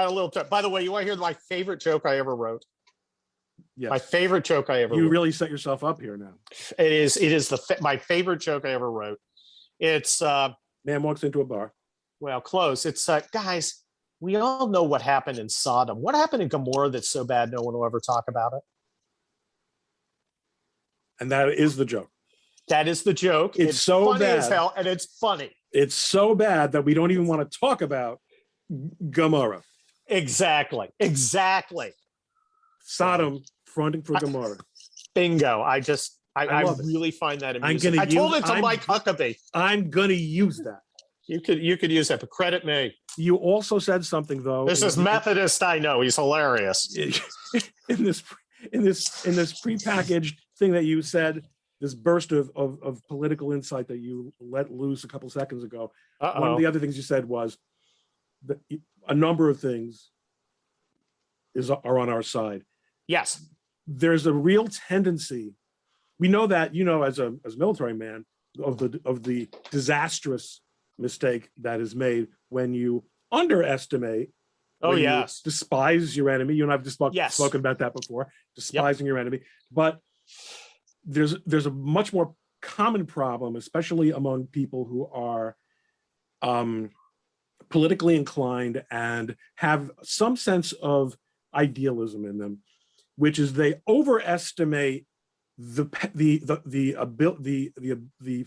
A little. By the way, you want to hear my favorite joke I ever wrote? Yes. My favorite joke I ever wrote. You really set yourself up here now. It is my favorite joke I ever wrote. It's man walks into a bar. Well, close. It's guys, we all know what happened in Sodom. What happened in Gomorrah that's so bad no one will ever talk about it? And that is the joke. That is the joke. It's so funny bad as hell, and it's funny. It's so bad that we don't even want to talk about Gomorrah. Exactly. Sodom fronting for Gomorrah. Bingo. I really find that amusing. I told it to Mike Huckabee. I'm gonna use that. You could use that, but credit me. You also said something though. This is Methodist, I know. He's hilarious. in this prepackaged thing that you said, this burst of political insight that you let loose a couple seconds ago. One of the other things you said was that a number of things are on our side. Yes. There's a real tendency. We know that, as a military man, of the disastrous mistake that is made when you underestimate. You despise your enemy. You and I've spoken about that before, despising your enemy. But there's a much more common problem, especially among people who are politically inclined and have some sense of idealism in them, which is they overestimate the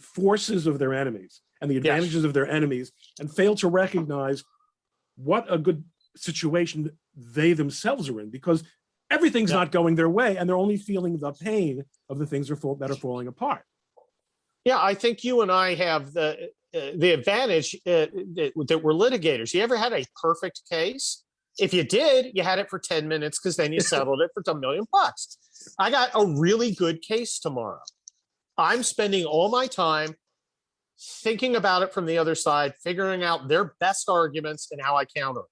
forces of their enemies and the advantages of their enemies, and fail to recognize what a good situation they themselves are in, because everything's not going their way, and they're only feeling the pain of the things that are falling apart. Yeah, I think you and I have the advantage that we're litigators. You ever had a perfect case? If you did, you had it for 10 minutes because then you settled it for $1 million. I got a really good case tomorrow. I'm spending all my time thinking about it from the other side, figuring out their best arguments and how I counter it.